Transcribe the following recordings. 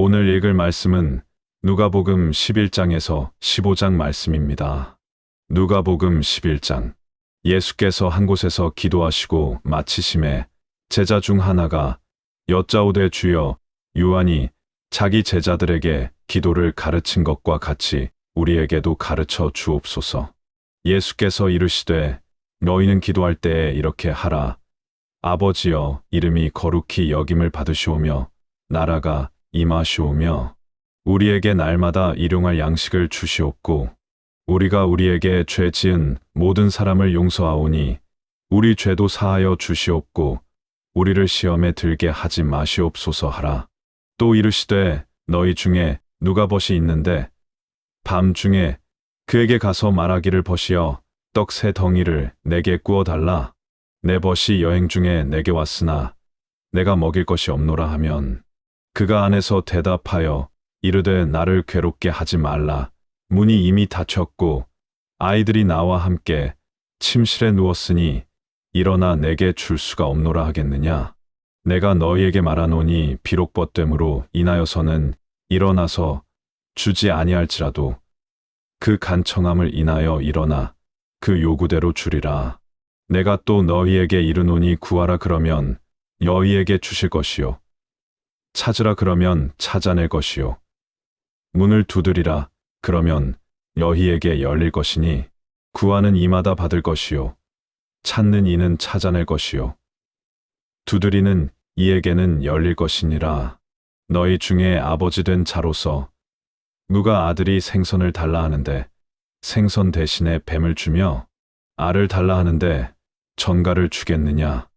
오늘 읽을 말씀은 누가복음 11장에서 15장 말씀입니다. 누가복음 11장. 예수께서 한 곳에서 기도하시고 마치심에 제자 중 하나가 여짜오되 주여, 요한이 자기 제자들에게 기도를 가르친 것과 같이 우리에게도 가르쳐 주옵소서. 예수께서 이르시되 너희는 기도할 때에 이렇게 하라. 아버지여, 이름이 거룩히 여김을 받으시오며 나라가 임하시오며 우리에게 날마다 일용할 양식을 주시옵고 우리가 우리에게 죄 지은 모든 사람을 용서하오니 우리 죄도 사하여 주시옵고 우리를 시험에 들게 하지 마시옵소서 하라. 또 이르시되 너희 중에 누가 벗이 있는데 밤중에 그에게 가서 말하기를 벗이여 떡 세 덩이를 내게 구워 달라. 내 벗이 여행 중에 내게 왔으나 내가 먹일 것이 없노라 하면 그가 안에서 대답하여 이르되 나를 괴롭게 하지 말라. 문이 이미 닫혔고 아이들이 나와 함께 침실에 누웠으니 일어나 내게 줄 수가 없노라 하겠느냐. 내가 너희에게 말하노니 비록 벗됨으로 인하여서는 일어나서 주지 아니할지라도 그 간청함을 인하여 일어나 그 요구대로 주리라. 내가 또 너희에게 이르노니 구하라 그러면 너희에게 주실 것이요 찾으라 그러면 찾아낼 것이요 문을 두드리라 그러면 너희에게 열릴 것이니 구하는 이마다 받을 것이요 찾는 이는 찾아낼 것이요 두드리는 이에게는 열릴 것이니라. 너희 중에 아버지 된 자로서 누가 아들이 생선을 달라 하는데 생선 대신에 뱀을 주며 알을 달라 하는데 전갈을 주겠느냐.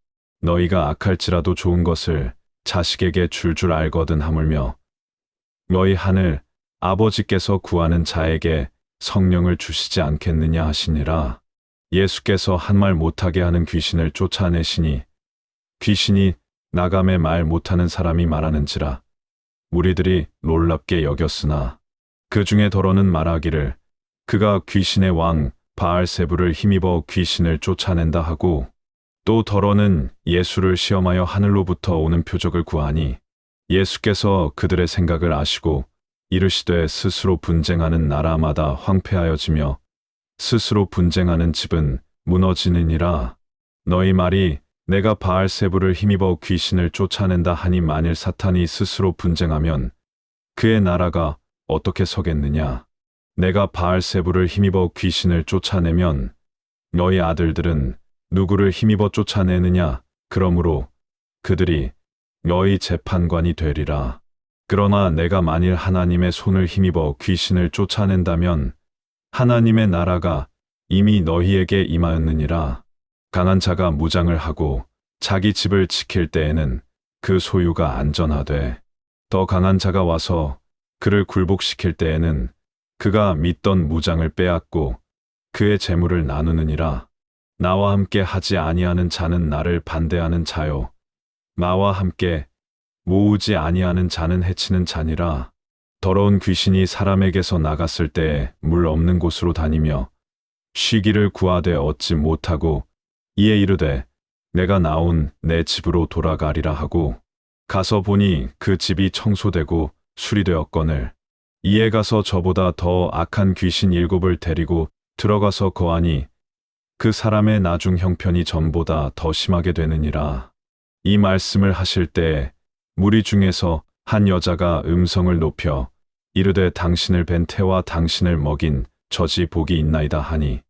너희가 악할지라도 좋은 것을 자식에게 줄 알거든 하물며 너희 하늘 아버지께서 구하는 자에게 성령을 주시지 않겠느냐 하시니라. 예수께서 한 말 못하게 하는 귀신을 쫓아내시니 귀신이 나감에 말 못하는 사람이 말하는지라. 무리들이 놀랍게 여겼으나 그 중에 더러는 말하기를 그가 귀신의 왕 바알세불을 힘입어 귀신을 쫓아낸다 하고 또 더러는 예수를 시험하여 하늘로부터 오는 표적을 구하니 예수께서 그들의 생각을 아시고 이르시되 스스로 분쟁하는 나라마다 황폐하여지며 스스로 분쟁하는 집은 무너지느니라. 너희 말이 내가 바알세불을 힘입어 귀신을 쫓아낸다 하니 만일 사탄이 스스로 분쟁하면 그의 나라가 어떻게 서겠느냐. 내가 바알세불을 힘입어 귀신을 쫓아내면 너희 아들들은 누구를 힘입어 쫓아내느냐. 그러므로 그들이 너희 재판관이 되리라. 그러나 내가 만일 하나님의 손을 힘입어 귀신을 쫓아낸다면 하나님의 나라가 이미 너희에게 임하였느니라. 강한 자가 무장을 하고 자기 집을 지킬 때에는 그 소유가 안전하되 더 강한 자가 와서 그를 굴복시킬 때에는 그가 믿던 무장을 빼앗고 그의 재물을 나누느니라. 나와 함께 하지 아니하는 자는 나를 반대하는 자요 나와 함께 모으지 아니하는 자는 해치는 자니라. 더러운 귀신이 사람에게서 나갔을 때에 물 없는 곳으로 다니며 쉬기를 구하되 얻지 못하고 이에 이르되 내가 나온 내 집으로 돌아가리라 하고 가서 보니 그 집이 청소되고 수리되었거늘 이에 가서 저보다 더 악한 귀신 7을 데리고 들어가서 거하니 그 사람의 나중 형편이 전보다 더 심하게 되느니라. 이 말씀을 하실 때에 무리 중에서 한 여자가 음성을 높여 이르되 당신을 뵌 태와 당신을 먹인 젖이 복이 있나이다 하니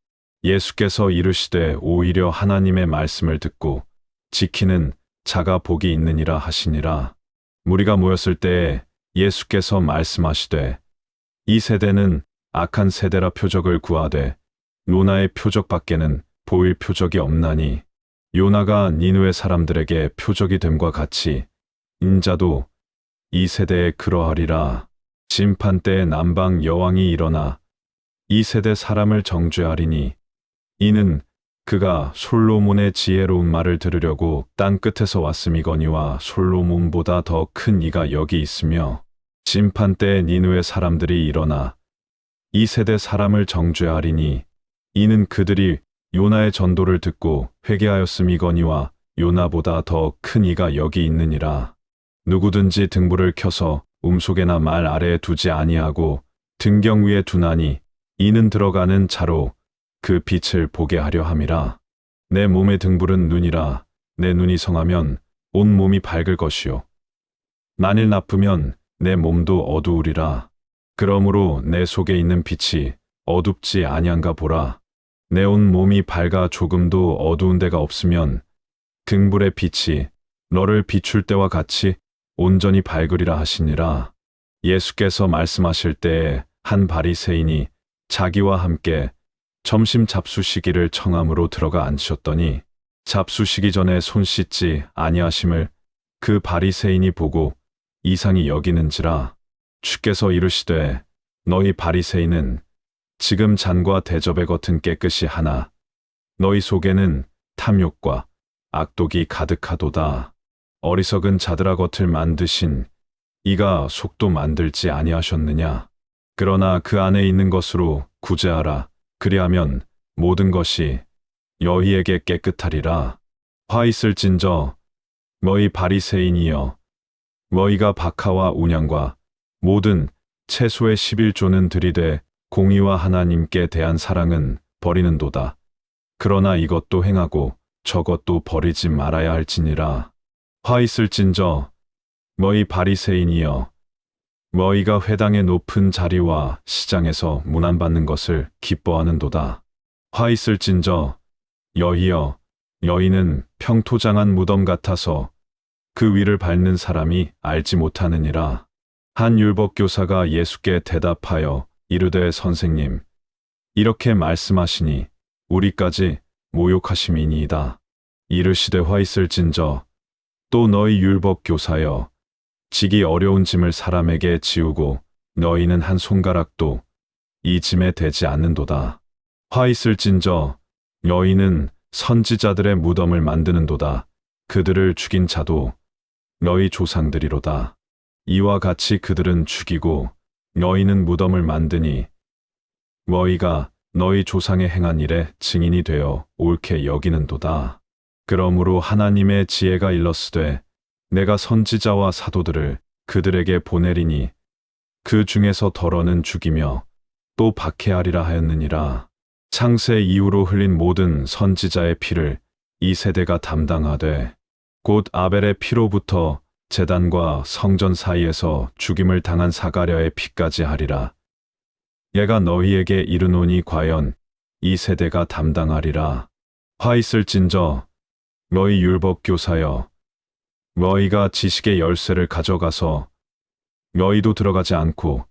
예수께서 이르시되 오히려 하나님의 말씀을 듣고 지키는 자가 복이 있느니라 하시니라. 무리가 모였을 때에 예수께서 말씀하시되 이 세대는 악한 세대라 표적을 구하되 요나의 표적밖에는 보일 표적이 없나니 요나가 니느웨 사람들에게 표적이 됨과 같이 인자도 이 세대에 그러하리라. 심판 때에 남방 여왕이 일어나 이 세대 사람을 정죄하리니 이는 그가 솔로몬의 지혜로운 말을 들으려고 땅 끝에서 왔음이거니와 솔로몬보다 더 큰 이가 여기 있으며 심판 때에 니느웨 사람들이 일어나 이 세대 사람을 정죄하리니 이는 그들이 요나의 전도를 듣고 회개하였음이거니와 요나보다 더 큰 이가 여기 있느니라. 누구든지 등불을 켜서 음속에나 말 아래에 두지 아니하고 등경 위에 두나니 이는 들어가는 자로 그 빛을 보게 하려 함이라. 내 몸의 등불은 눈이라. 내 눈이 성하면 온 몸이 밝을 것이요 만일 나쁘면 내 몸도 어두우리라. 그러므로 내 속에 있는 빛이 어둡지 아니한가 보라. 내 온 몸이 밝아 조금도 어두운 데가 없으면 등불의 빛이 너를 비출 때와 같이 온전히 밝으리라 하시니라. 예수께서 말씀하실 때에 한 바리새인이 자기와 함께 점심 잡수시기를 청함으로 들어가 앉으셨더니 잡수시기 전에 손 씻지 아니하심을 그 바리새인이 보고 이상히 여기는지라. 주께서 이르시되 너희 바리새인은 지금 잔과 대접의 겉은 깨끗이 하나 너희 속에는 탐욕과 악독이 가득하도다. 어리석은 자들아 겉을 만드신 이가 속도 만들지 아니하셨느냐. 그러나 그 안에 있는 것으로 구제하라. 그리하면 모든 것이 너희에게 깨끗하리라. 화 있을진저 너희 바리새인이여 너희가 박하와 운양과 모든 채소의 11조는 들이되 공의와 하나님께 대한 사랑은 버리는도다. 그러나 이것도 행하고 저것도 버리지 말아야 할지니라. 화 있을진저 너희 바리새인이여 너희가 회당의 높은 자리와 시장에서 문안받는 것을 기뻐하는도다. 화 있을진저 여희여 여희는 평토장한 무덤 같아서 그 위를 밟는 사람이 알지 못하느니라. 한 율법교사가 예수께 대답하여 이르되 선생님 이렇게 말씀하시니 우리까지 모욕하심이니이다. 이르시되 화 있을진저 또 너희 율법교사여 지기 어려운 짐을 사람에게 지우고 너희는 한 손가락도 이 짐에 대지 않는도다. 화 있을진저 너희는 선지자들의 무덤을 만드는도다. 그들을 죽인 자도 너희 조상들이로다. 이와 같이 그들은 죽이고 너희는 무덤을 만드니 너희가 너희 조상의 행한 일에 증인이 되어 옳게 여기는도다. 그러므로 하나님의 지혜가 일렀으되 내가 선지자와 사도들을 그들에게 보내리니 그 중에서 덜어는 죽이며 또 박해하리라 하였느니라. 창세 이후로 흘린 모든 선지자의 피를 이 세대가 담당하되 곧 아벨의 피로부터 제단과 성전 사이에서 죽임을 당한 사가랴의 피까지 하리라. 얘가 너희에게 이르노니 과연 이 세대가 담당하리라. 화 있을진저 너희 율법교사여 너희가 지식의 열쇠를 가져가서 너희도 들어가지 않고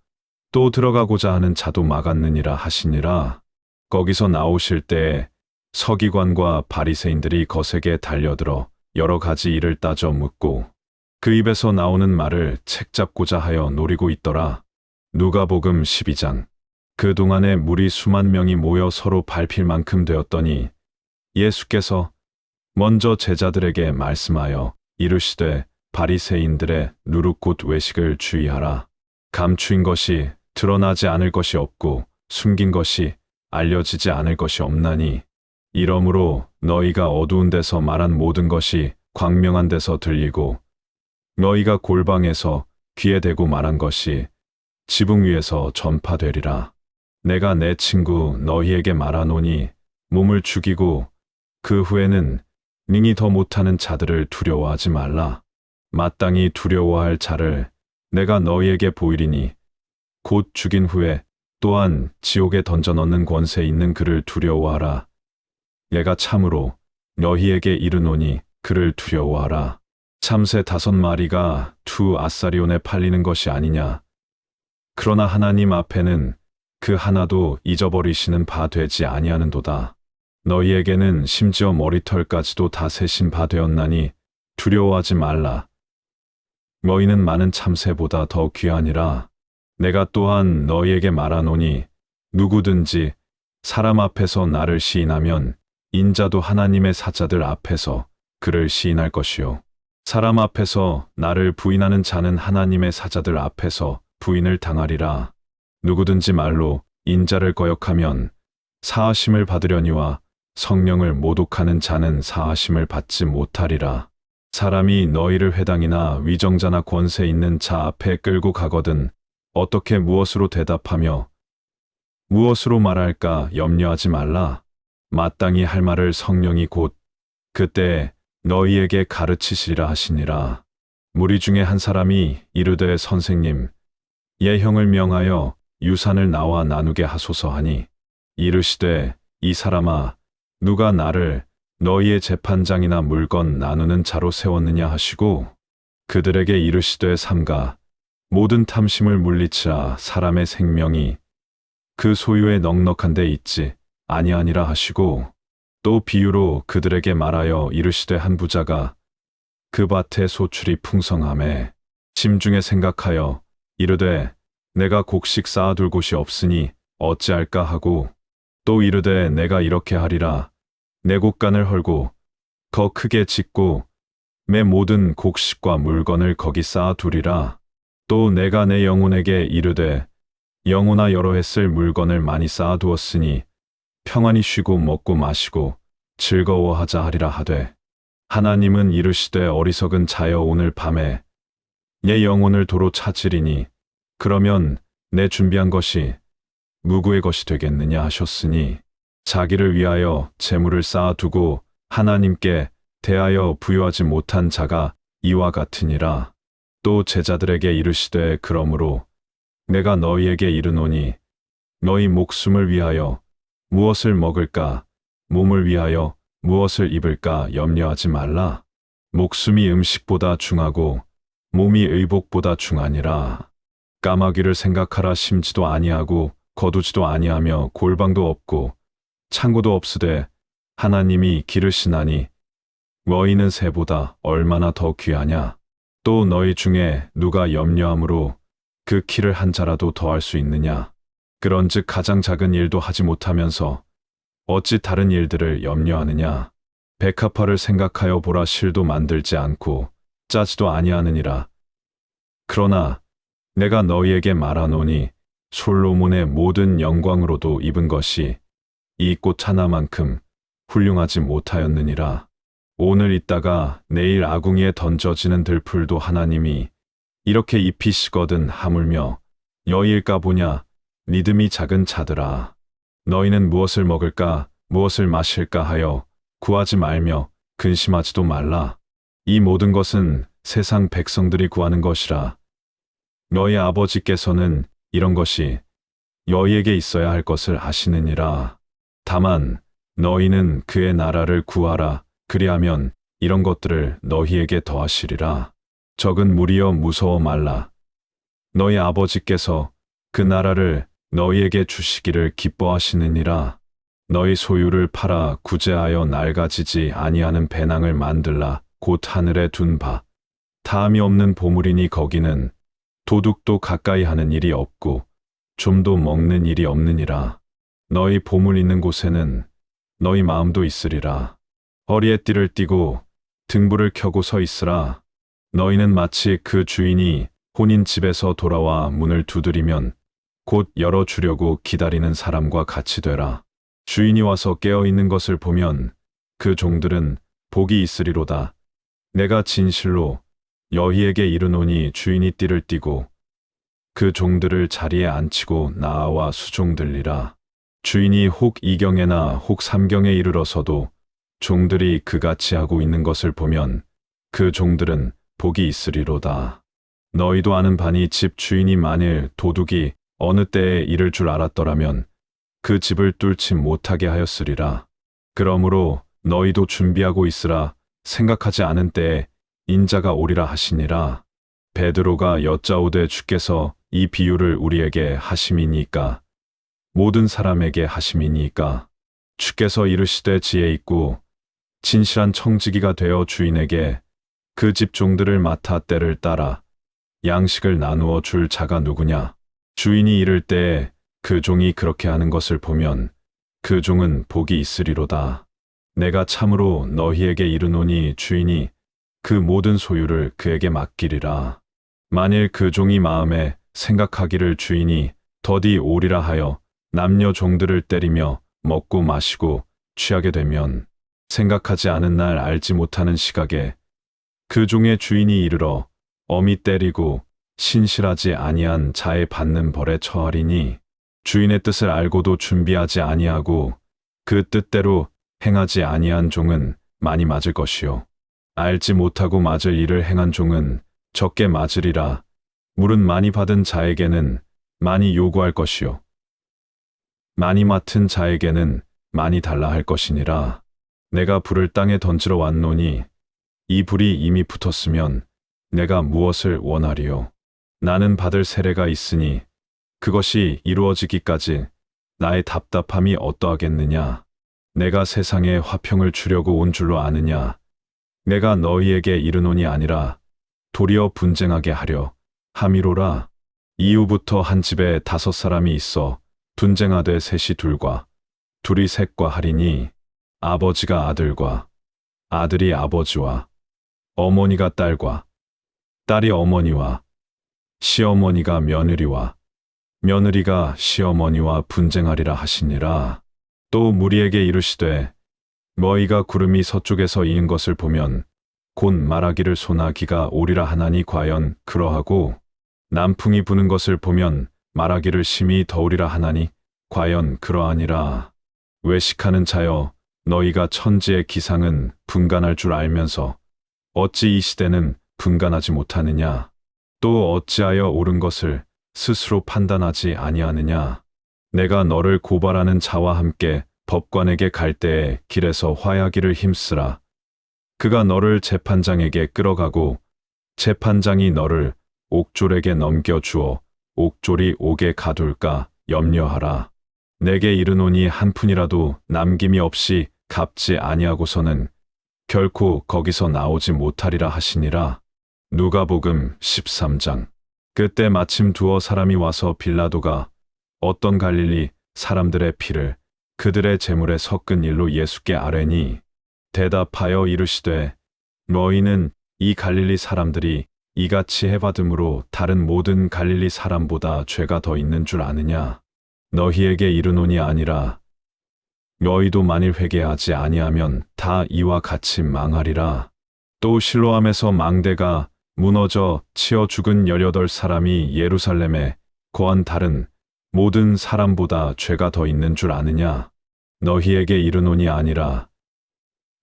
또 들어가고자 하는 자도 막았느니라 하시니라. 거기서 나오실 때에 서기관과 바리새인들이 거세게 달려들어 여러 가지 일을 따져 묻고 그 입에서 나오는 말을 책잡고자 하여 노리고 있더라. 누가복음 12장. 그동안에 무리 수만 명이 모여 서로 밟힐 만큼 되었더니 예수께서 먼저 제자들에게 말씀하여 이르시되 바리새인들의 누룩 곧 외식을 주의하라. 감추인 것이 드러나지 않을 것이 없고 숨긴 것이 알려지지 않을 것이 없나니 이러므로 너희가 어두운 데서 말한 모든 것이 광명한 데서 들리고 너희가 골방에서 귀에 대고 말한 것이 지붕 위에서 전파되리라. 내가 내 친구 너희에게 말하노니 몸을 죽이고 그 후에는 능히 더 못하는 자들을 두려워하지 말라. 마땅히 두려워할 자를 내가 너희에게 보이리니 곧 죽인 후에 또한 지옥에 던져 넣는 권세 있는 그를 두려워하라. 내가 참으로 너희에게 이르노니 그를 두려워하라. 참새 5마리가 두 아사리온에 팔리는 것이 아니냐. 그러나 하나님 앞에는 그 하나도 잊어버리시는 바 되지 아니하는도다. 너희에게는 심지어 머리털까지도 다 세신 바 되었나니 두려워하지 말라. 너희는 많은 참새보다 더 귀하니라. 내가 또한 너희에게 말하노니 누구든지 사람 앞에서 나를 시인하면 인자도 하나님의 사자들 앞에서 그를 시인할 것이요. 사람 앞에서 나를 부인하는 자는 하나님의 사자들 앞에서 부인을 당하리라. 누구든지 말로 인자를 거역하면 사하심을 받으려니와 성령을 모독하는 자는 사하심을 받지 못하리라. 사람이 너희를 회당이나 위정자나 권세 있는 자 앞에 끌고 가거든 어떻게 무엇으로 대답하며 무엇으로 말할까 염려하지 말라. 마땅히 할 말을 성령이 곧 그때 너희에게 가르치시리라 하시니라. 무리 중에 한 사람이 이르되 선생님, 예형을 명하여 유산을 나와 나누게 하소서 하니 이르시되 이 사람아 누가 나를 너희의 재판장이나 물건 나누는 자로 세웠느냐 하시고 그들에게 이르시되 삼가 모든 탐심을 물리치라. 사람의 생명이 그 소유에 넉넉한 데 있지 아니하니라 하시고 또 비유로 그들에게 말하여 이르시되 한 부자가 그 밭에 소출이 풍성함에 심중에 생각하여 이르되 내가 곡식 쌓아둘 곳이 없으니 어찌할까 하고 또 이르되 내가 이렇게 하리라. 내 곳간을 헐고 더 크게 짓고 내 모든 곡식과 물건을 거기 쌓아두리라. 또 내가 내 영혼에게 이르되 영혼아 여러 해 쓸 물건을 많이 쌓아두었으니 평안히 쉬고 먹고 마시고 즐거워하자 하리라 하되 하나님은 이르시되 어리석은 자여 오늘 밤에 내 영혼을 도로 찾으리니 그러면 내 준비한 것이 누구의 것이 되겠느냐 하셨으니 자기를 위하여 재물을 쌓아두고 하나님께 대하여 부여하지 못한 자가 이와 같으니라. 또 제자들에게 이르시되 그러므로 내가 너희에게 이르노니 너희 목숨을 위하여 무엇을 먹을까 몸을 위하여 무엇을 입을까 염려하지 말라. 목숨이 음식보다 중하고 몸이 의복보다 중하니라. 까마귀를 생각하라. 심지도 아니하고 거두지도 아니하며 골방도 없고 창고도 없으되 하나님이 기르시나니 너희는 새보다 얼마나 더 귀하냐. 또 너희 중에 누가 염려함으로 그 키를 한 자라도 더할 수 있느냐. 그런즉 가장 작은 일도 하지 못하면서 어찌 다른 일들을 염려하느냐. 백합화를 생각하여 보라. 실도 만들지 않고 짜지도 아니하느니라. 그러나 내가 너희에게 말하노니 솔로몬의 모든 영광으로도 입은 것이 이 꽃 하나만큼 훌륭하지 못하였느니라. 오늘 있다가 내일 아궁이에 던져지는 들풀도 하나님이 이렇게 입히시거든 하물며 너희일까 보냐. 믿음이 작은 자들아. 너희는 무엇을 먹을까 무엇을 마실까 하여 구하지 말며 근심하지도 말라. 이 모든 것은 세상 백성들이 구하는 것이라. 너희 아버지께서는 이런 것이 너희에게 있어야 할 것을 아시느니라. 다만 너희는 그의 나라를 구하라. 그리하면 이런 것들을 너희에게 더하시리라. 적은 무리여 무서워 말라. 너희 아버지께서 그 나라를 너희에게 주시기를 기뻐하시느니라. 너희 소유를 팔아 구제하여 낡아지지 아니하는 배낭을 만들라. 곧 하늘에 둔 바 다함이 없는 보물이니 거기는 도둑도 가까이 하는 일이 없고 좀도 먹는 일이 없느니라. 너희 보물 있는 곳에는 너희 마음도 있으리라. 허리에 띠를 띠고 등불을 켜고 서 있으라. 너희는 마치 그 주인이 혼인 집에서 돌아와 문을 두드리면 곧 열어주려고 기다리는 사람과 같이 되라. 주인이 와서 깨어있는 것을 보면 그 종들은 복이 있으리로다. 내가 진실로 너희에게 이르노니 주인이 띠를 띠고 그 종들을 자리에 앉히고 나와 수종들리라. 주인이 혹 이경에나 혹 삼경에 이르러서도 종들이 그같이 하고 있는 것을 보면 그 종들은 복이 있으리로다. 너희도 아는 바니 집 주인이 만일 도둑이 어느 때에 이를 줄 알았더라면 그 집을 뚫지 못하게 하였으리라. 그러므로 너희도 준비하고 있으라. 생각하지 않은 때에 인자가 오리라 하시니라. 베드로가 여짜오되 주께서 이 비유를 우리에게 하심이니까 모든 사람에게 하심이니까 주께서 이르시되 지혜 있고 진실한 청지기가 되어 주인에게 그 집 종들을 맡아 때를 따라 양식을 나누어 줄 자가 누구냐. 주인이 이를 때에 그 종이 그렇게 하는 것을 보면 그 종은 복이 있으리로다. 내가 참으로 너희에게 이르노니 주인이 그 모든 소유를 그에게 맡기리라. 만일 그 종이 마음에 생각하기를 주인이 더디 오리라 하여 남녀 종들을 때리며 먹고 마시고 취하게 되면 생각하지 않은 날 알지 못하는 시각에 그 종의 주인이 이르러 엄히 때리고 신실하지 아니한 자의 받는 벌에 처하리니 주인의 뜻을 알고도 준비하지 아니하고 그 뜻대로 행하지 아니한 종은 많이 맞을 것이요 알지 못하고 맞을 일을 행한 종은 적게 맞으리라. 물은 많이 받은 자에게는 많이 요구할 것이요 많이 맡은 자에게는 많이 달라 할 것이니라. 내가 불을 땅에 던지러 왔노니 이 불이 이미 붙었으면 내가 무엇을 원하리요? 나는 받을 세례가 있으니 그것이 이루어지기까지 나의 답답함이 어떠하겠느냐? 내가 세상에 화평을 주려고 온 줄로 아느냐? 내가 너희에게 이르노니 아니라 도리어 분쟁하게 하려 함이로라. 이후부터 한 집에 5사람이 있어 분쟁하되 셋이 둘과 둘이 셋과 하리니 아버지가 아들과 아들이 아버지와 어머니가 딸과 딸이 어머니와 시어머니가 며느리와 며느리가 시어머니와 분쟁하리라 하시니라. 또 무리에게 이르시되 너희가 구름이 서쪽에서 이은 것을 보면 곧 말하기를 소나기가 오리라 하나니 과연 그러하고 남풍이 부는 것을 보면 말하기를 심히 더우리라 하나니 과연 그러하니라. 외식하는 자여 너희가 천지의 기상은 분간할 줄 알면서 어찌 이 시대는 분간하지 못하느냐? 또 어찌하여 옳은 것을 스스로 판단하지 아니하느냐? 내가 너를 고발하는 자와 함께 법관에게 갈 때에 길에서 화해하기를 힘쓰라. 그가 너를 재판장에게 끌어가고 재판장이 너를 옥졸에게 넘겨주어 옥졸이 옥에 가둘까 염려하라. 내게 이르노니 한 푼이라도 남김이 없이 갚지 아니하고서는 결코 거기서 나오지 못하리라 하시니라. 누가복음 13장. 그때 마침 두어 사람이 와서 빌라도가 어떤 갈릴리 사람들의 피를 그들의 제물에 섞은 일로 예수께 아뢰니 대답하여 이르시되 너희는 이 갈릴리 사람들이 이같이 해받음으로 다른 모든 갈릴리 사람보다 죄가 더 있는 줄 아느냐? 너희에게 이르노니 아니라 너희도 만일 회개하지 아니하면 다 이와 같이 망하리라. 또 실로암에서 망대가 무너져 치어 죽은 18사람이 예루살렘에 거한 다른 모든 사람보다 죄가 더 있는 줄 아느냐? 너희에게 이르노니 아니라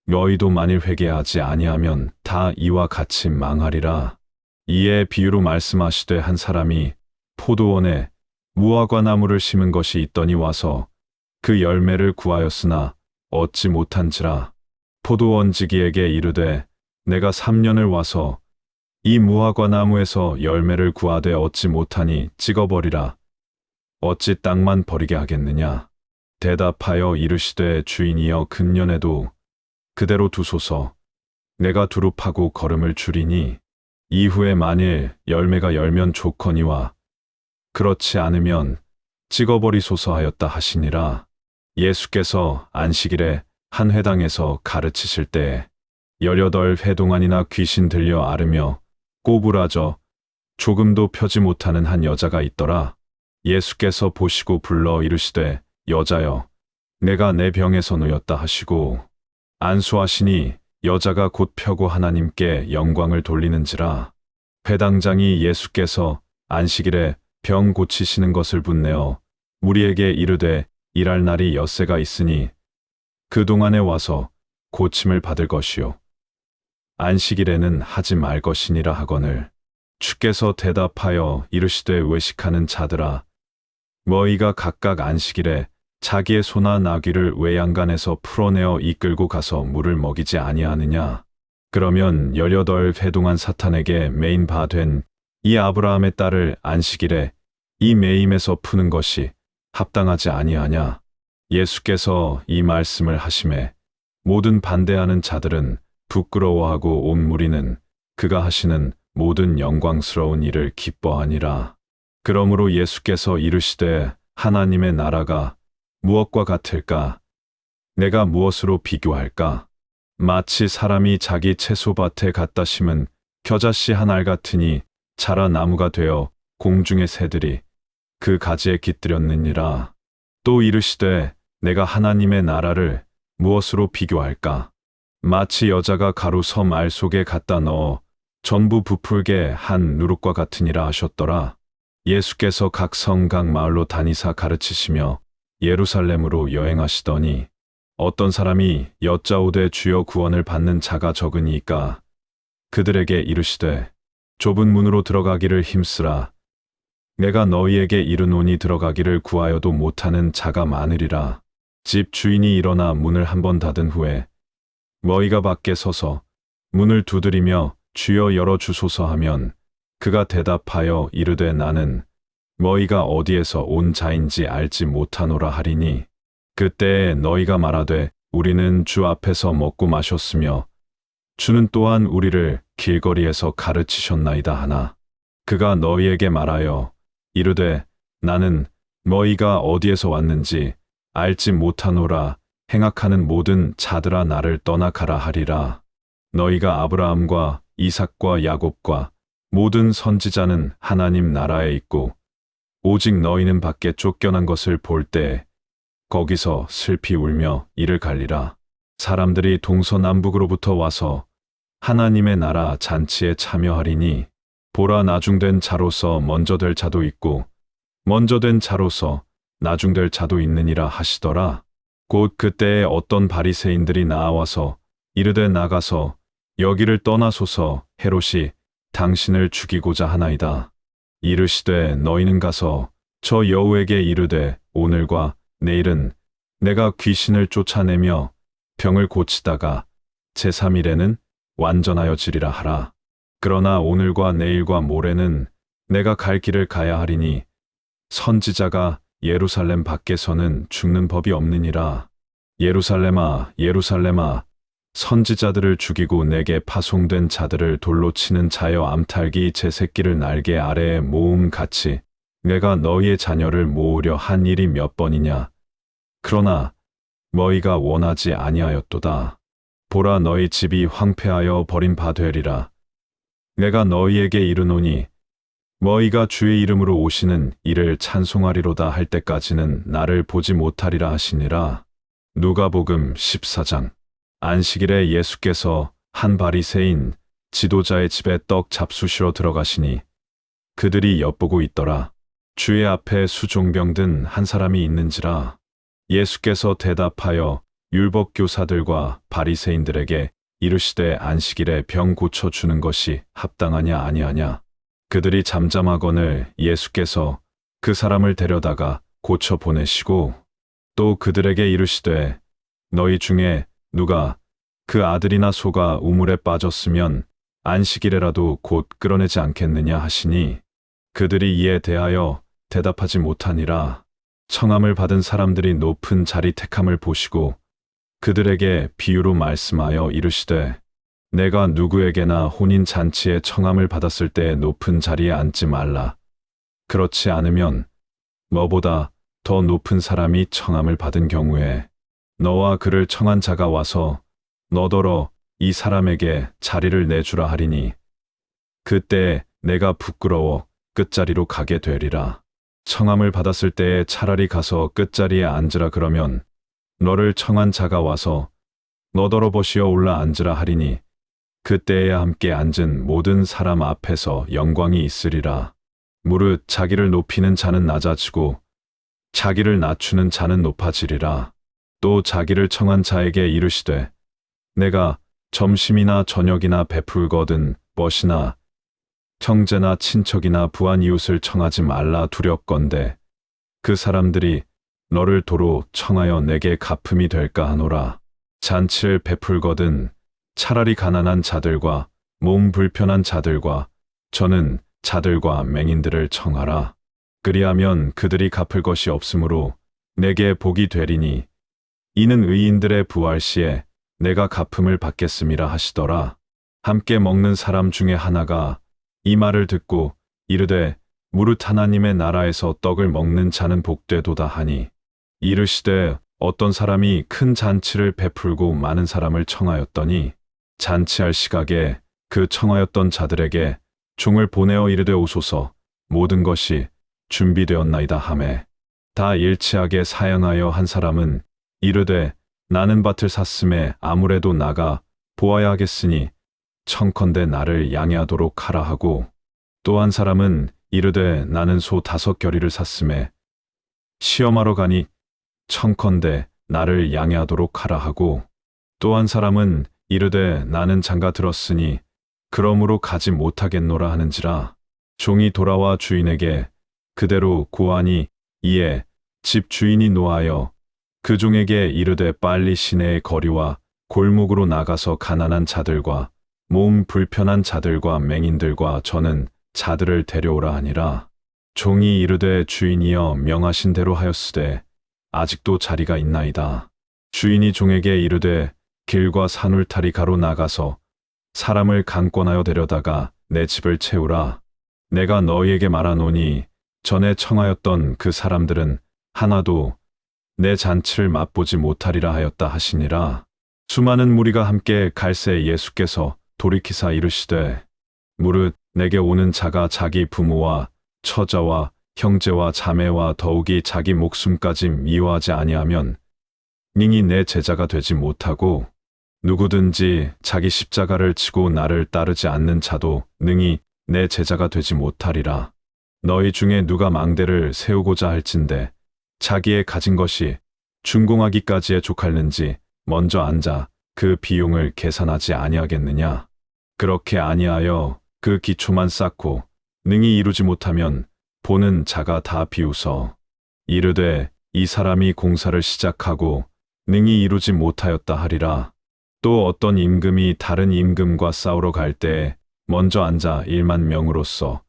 너희도 만일 회개하지 아니하면 다 이와 같이 망하리라. 이에 비유로 말씀하시되 한 사람이 포도원에 무화과 나무를 심은 것이 있더니 와서 그 열매를 구하였으나 얻지 못한지라. 포도원지기에게 이르되 내가 3년을 와서 이 무화과 나무에서 열매를 구하되 얻지 못하니 찍어버리라. 어찌 땅만 버리게 하겠느냐? 대답하여 이르시되 주인이여 근년에도 그대로 두소서. 내가 두릅하고 걸음을 줄이니 이후에 만일 열매가 열면 좋거니와 그렇지 않으면 찍어버리소서 하였다 하시니라. 예수께서 안식일에 한 회당에서 가르치실 때에 18회 동안이나 귀신 들려 앓으며 꼬부라져 조금도 펴지 못하는 한 여자가 있더라. 예수께서 보시고 불러 이르시되 여자여 내가 내 병에서 놓였다 하시고 안수하시니 여자가 곧 펴고 하나님께 영광을 돌리는지라. 회당장이 예수께서 안식일에 병 고치시는 것을 분내어 무리에게 이르되 일할 날이 엿새가 있으니 그 동안에 와서 고침을 받을 것이요 안식일에는 하지 말 것이니라 하거늘 주께서 대답하여 이르시되 외식하는 자들아 너희가 각각 안식일에 자기의 소나 나귀를 외양간에서 풀어내어 이끌고 가서 물을 먹이지 아니하느냐? 그러면 18회 동안 사탄에게 매인 바 된 이 아브라함의 딸을 안식일에 이 매임에서 푸는 것이 합당하지 아니하냐? 예수께서 이 말씀을 하심에 모든 반대하는 자들은 부끄러워하고 온 무리는 그가 하시는 모든 영광스러운 일을 기뻐하니라. 그러므로 예수께서 이르시되 하나님의 나라가 무엇과 같을까? 내가 무엇으로 비교할까? 마치 사람이 자기 채소밭에 갖다 심은 겨자씨 한 알 같으니 자라 나무가 되어 공중의 새들이 그 가지에 깃들였느니라. 또 이르시되 내가 하나님의 나라를 무엇으로 비교할까? 마치 여자가 가루 섬 알 속에 갖다 넣어 전부 부풀게 한 누룩과 같으니라 하셨더라. 예수께서 각 성 각 마을로 다니사 가르치시며 예루살렘으로 여행하시더니 어떤 사람이 여짜오되 주여 구원을 받는 자가 적으니까 그들에게 이르시되 좁은 문으로 들어가기를 힘쓰라. 내가 너희에게 이르노니 들어가기를 구하여도 못하는 자가 많으리라. 집 주인이 일어나 문을 한번 닫은 후에 너희가 밖에 서서 문을 두드리며 주여 열어주소서 하면 그가 대답하여 이르되 나는 너희가 어디에서 온 자인지 알지 못하노라 하리니 그때에 너희가 말하되 우리는 주 앞에서 먹고 마셨으며 주는 또한 우리를 길거리에서 가르치셨나이다 하나 그가 너희에게 말하여 이르되 나는 너희가 어디에서 왔는지 알지 못하노라 행악하는 모든 자들아 나를 떠나가라 하리라. 너희가 아브라함과 이삭과 야곱과 모든 선지자는 하나님 나라에 있고 오직 너희는 밖에 쫓겨난 것을 볼 때 거기서 슬피 울며 이를 갈리라. 사람들이 동서남북으로부터 와서 하나님의 나라 잔치에 참여하리니 보라 나중된 자로서 먼저 될 자도 있고 먼저 된 자로서 나중될 자도 있느니라 하시더라. 곧 그때에 어떤 바리새인들이 나와서 이르되 나가서 여기를 떠나소서 헤롯이 당신을 죽이고자 하나이다. 이르시되 너희는 가서 저 여우에게 이르되 오늘과 내일은 내가 귀신을 쫓아내며 병을 고치다가 제3일에는 완전하여지리라 하라. 그러나 오늘과 내일과 모레는 내가 갈 길을 가야 하리니 선지자가 예루살렘 밖에서는 죽는 법이 없느니라. 예루살렘아 예루살렘아 선지자들을 죽이고 내게 파송된 자들을 돌로 치는 자여 암탉이 제 새끼를 날개 아래에 모음 같이 내가 너희의 자녀를 모으려 한 일이 몇 번이냐. 그러나 너희가 원하지 아니하였도다. 보라 너희 집이 황폐하여 버린 바 되리라. 내가 너희에게 이르노니 너희가 주의 이름으로 오시는 이를 찬송하리로다 할 때까지는 나를 보지 못하리라 하시니라. 누가복음 14장. 안식일에 예수께서 한 바리새인 지도자의 집에 떡 잡수시러 들어가시니 그들이 엿보고 있더라. 주의 앞에 수종병 든 한 사람이 있는지라. 예수께서 대답하여 율법교사들과 바리새인들에게 이르시되 안식일에 병 고쳐주는 것이 합당하냐 아니하냐. 그들이 잠잠하거늘 예수께서 그 사람을 데려다가 고쳐 보내시고 또 그들에게 이르시되 너희 중에 누가 그 아들이나 소가 우물에 빠졌으면 안식일에라도 곧 끌어내지 않겠느냐 하시니 그들이 이에 대하여 대답하지 못하니라. 청함을 받은 사람들이 높은 자리 택함을 보시고 그들에게 비유로 말씀하여 이르시되 내가 누구에게나 혼인 잔치에 청함을 받았을 때 높은 자리에 앉지 말라. 그렇지 않으면 너보다 더 높은 사람이 청함을 받은 경우에 너와 그를 청한 자가 와서 너더러 이 사람에게 자리를 내주라 하리니 그때 내가 부끄러워 끝자리로 가게 되리라. 청함을 받았을 때에 차라리 가서 끝자리에 앉으라 그러면 너를 청한 자가 와서 너더러 보시어 올라 앉으라 하리니 그때에 함께 앉은 모든 사람 앞에서 영광이 있으리라. 무릇 자기를 높이는 자는 낮아지고 자기를 낮추는 자는 높아지리라. 또 자기를 청한 자에게 이르시되 내가 점심이나 저녁이나 베풀거든 벗이나 형제나 친척이나 부한 이웃을 청하지 말라 두렵건대 그 사람들이 너를 도로 청하여 내게 갚음이 될까 하노라. 잔치를 베풀거든 차라리 가난한 자들과 몸 불편한 자들과 저는 자들과 맹인들을 청하라. 그리하면 그들이 갚을 것이 없으므로 내게 복이 되리니 이는 의인들의 부활 시에 내가 갚음을 받겠음이라 하시더라. 함께 먹는 사람 중에 하나가 이 말을 듣고 이르되 무릇 하나님의 나라에서 떡을 먹는 자는 복되도다 하니 이르시되 어떤 사람이 큰 잔치를 베풀고 많은 사람을 청하였더니 잔치할 시각에 그 청하였던 자들에게 종을 보내어 이르되 오소서 모든 것이 준비되었나이다 하매 다 일치하게 사양하여 한 사람은 이르되 나는 밭을 샀음에 아무래도 나가 보아야 하겠으니 청컨대 나를 양해하도록 하라 하고, 또 한 사람은 이르되 나는 소 5겨리를 샀음에 시험하러 가니 청컨대 나를 양해하도록 하라 하고, 또 한 사람은 이르되 나는 장가 들었으니 그러므로 가지 못하겠노라 하는지라. 종이 돌아와 주인에게 그대로 고하니, 이에 집 주인이 노하여 그 종에게 이르되 빨리 시내의 거리와 골목으로 나가서 가난한 자들과 몸 불편한 자들과 맹인들과 저는 자들을 데려오라 하니라. 종이 이르되 주인이여 명하신 대로 하였으되 아직도 자리가 있나이다. 주인이 종에게 이르되 길과 산울타리 가로 나가서 사람을 강권하여 데려다가 내 집을 채우라. 내가 너희에게 말하노니 전에 청하였던 그 사람들은 하나도 내 잔치를 맛보지 못하리라 하였다 하시니라. 수많은 무리가 함께 갈새 예수께서 돌이키사 이르시되 무릇 내게 오는 자가 자기 부모와 처자와 형제와 자매와 더욱이 자기 목숨까지 미워하지 아니하면 능히 내 제자가 되지 못하고, 누구든지 자기 십자가를 지고 나를 따르지 않는 자도 능히 내 제자가 되지 못하리라. 너희 중에 누가 망대를 세우고자 할진대 자기의 가진 것이 준공하기까지에 족할는지 먼저 앉아 그 비용을 계산하지 아니하겠느냐. 그렇게 아니하여 그 기초만 쌓고 능히 이루지 못하면 보는 자가 다 비웃어 이르되 이 사람이 공사를 시작하고 능히 이루지 못하였다 하리라. 또 어떤 임금이 다른 임금과 싸우러 갈 때에 먼저 앉아 1만 명으로서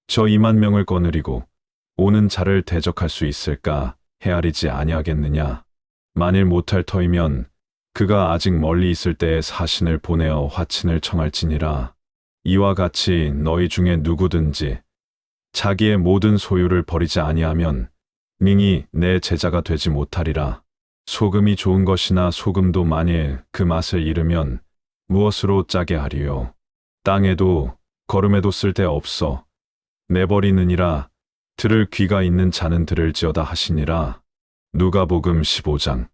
저 2만 명을 거느리고 오는 자를 대적할 수 있을까 헤아리지 아니하겠느냐. 만일 못할 터이면 그가 아직 멀리 있을 때에 사신을 보내어 화친을 청할지니라. 이와 같이 너희 중에 누구든지 자기의 모든 소유를 버리지 아니하면 능히 내 제자가 되지 못하리라. 소금이 좋은 것이나 소금도 만일 그 맛을 잃으면 무엇으로 짜게 하리요. 땅에도 거름에도 쓸데 없어 내버리느니라. 들을 귀가 있는 자는 들을지어다 하시니라. 누가복음 15장.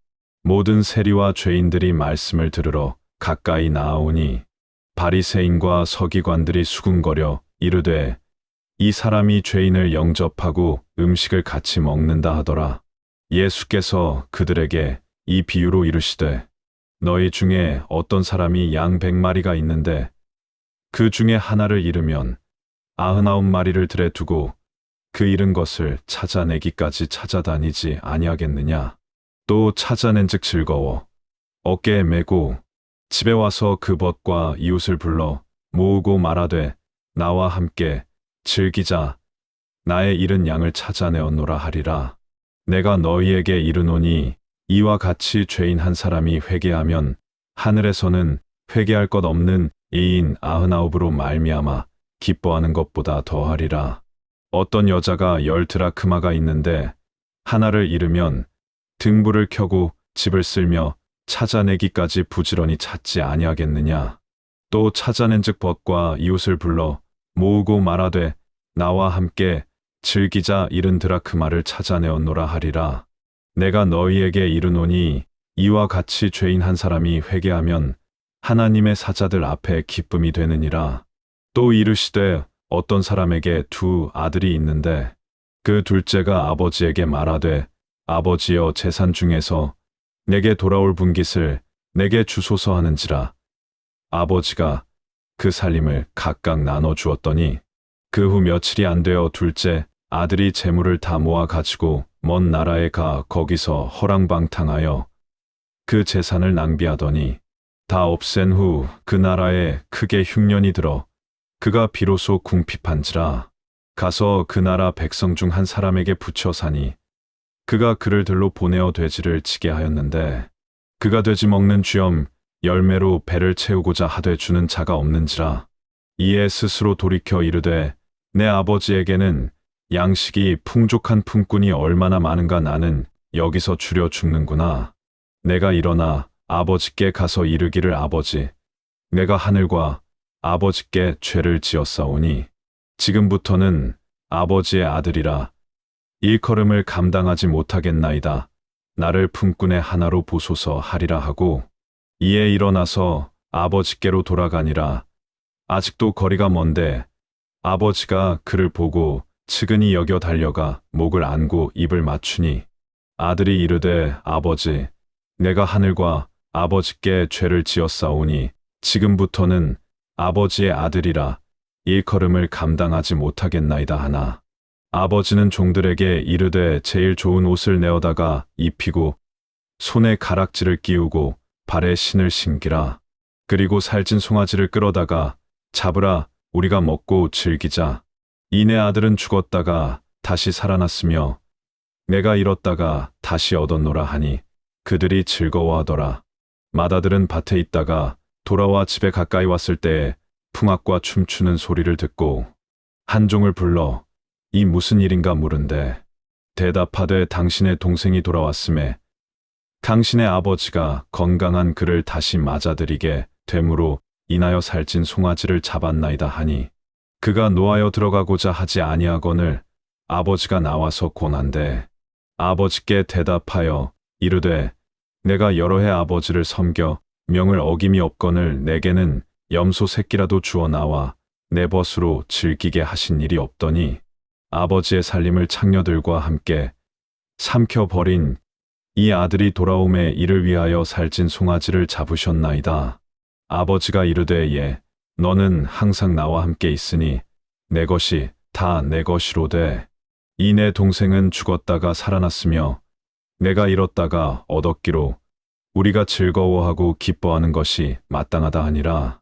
모든 세리와 죄인들이 말씀을 들으러 가까이 나아오니 바리새인과 서기관들이 수군거려 이르되 이 사람이 죄인을 영접하고 음식을 같이 먹는다 하더라. 예수께서 그들에게 이 비유로 이르시되 너희 중에 어떤 사람이 양 100마리가 있는데 그 중에 하나를 잃으면 99마리를 들에 두고 그 잃은 것을 찾아내기까지 찾아다니지 아니하겠느냐. 또 찾아낸즉 즐거워 어깨에 메고 집에 와서 그 벗과 이웃을 불러 모으고 말하되 나와 함께 즐기자. 나의 잃은 양을 찾아내었노라 하리라. 내가 너희에게 이르노니 이와 같이 죄인 한 사람이 회개하면 하늘에서는 회개할 것 없는 이인 99으로 말미암아 기뻐하는 것보다 더하리라. 어떤 여자가 10드라크마가 있는데 하나를 잃으면 등불을 켜고 집을 쓸며 찾아내기까지 부지런히 찾지 아니하겠느냐. 또 찾아낸즉 벗과 이웃을 불러 모으고 말하되 나와 함께 즐기자. 잃은 드라크마를 찾아내었노라 하리라. 내가 너희에게 이르노니 이와 같이 죄인 한 사람이 회개하면 하나님의 사자들 앞에 기쁨이 되느니라. 또 이르시되 어떤 사람에게 2 아들이 있는데 그 둘째가 아버지에게 말하되 아버지여 재산 중에서 내게 돌아올 분깃을 내게 주소서 하는지라. 아버지가 그 살림을 각각 나눠 주었더니 그 후 며칠이 안 되어 둘째 아들이 재물을 다 모아 가지고 먼 나라에 가 거기서 허랑방탕하여 그 재산을 낭비하더니 다 없앤 후 그 나라에 크게 흉년이 들어 그가 비로소 궁핍한지라. 가서 그 나라 백성 중 한 사람에게 붙여 사니 그가 그를 들로 보내어 돼지를 치게 하였는데 그가 돼지 먹는 쥐엄 열매로 배를 채우고자 하되 주는 자가 없는지라. 이에 스스로 돌이켜 이르되 내 아버지에게는 양식이 풍족한 품꾼이 얼마나 많은가. 나는 여기서 줄여 죽는구나. 내가 일어나 아버지께 가서 이르기를 아버지 내가 하늘과 아버지께 죄를 지었사오니 지금부터는 아버지의 아들이라 일컬음을 감당하지 못하겠나이다. 나를 품꾼의 하나로 보소서 하리라 하고 이에 일어나서 아버지께로 돌아가니라. 아직도 거리가 먼데 아버지가 그를 보고 측은히 여겨 달려가 목을 안고 입을 맞추니 아들이 이르되 아버지 내가 하늘과 아버지께 죄를 지었사오니 지금부터는 아버지의 아들이라 일컬음을 감당하지 못하겠나이다 하나 아버지는 종들에게 이르되 제일 좋은 옷을 내어다가 입히고 손에 가락지를 끼우고 발에 신을 신기라. 그리고 살찐 송아지를 끌어다가 잡으라 우리가 먹고 즐기자. 이내 아들은 죽었다가 다시 살아났으며 내가 잃었다가 다시 얻었노라 하니 그들이 즐거워하더라. 맏아들은 밭에 있다가 돌아와 집에 가까이 왔을 때에 풍악과 춤추는 소리를 듣고 한 종을 불러 이 무슨 일인가 물은데 대답하되 당신의 동생이 돌아왔음에 당신의 아버지가 건강한 그를 다시 맞아들이게 되므로 인하여 살찐 송아지를 잡았나이다 하니 그가 노하여 들어가고자 하지 아니하거늘 아버지가 나와서 권한대 아버지께 대답하여 이르되 내가 여러 해 아버지를 섬겨 명을 어김이 없거늘 내게는 염소 새끼라도 주어 나와 내 벗으로 즐기게 하신 일이 없더니 아버지의 살림을 창녀들과 함께 삼켜버린 이 아들이 돌아옴에 이를 위하여 살찐 송아지를 잡으셨나이다. 아버지가 이르되 예 너는 항상 나와 함께 있으니 내 것이 다 내 것이로되 이 내 동생은 죽었다가 살아났으며 내가 잃었다가 얻었기로 우리가 즐거워하고 기뻐하는 것이 마땅하다 하니라.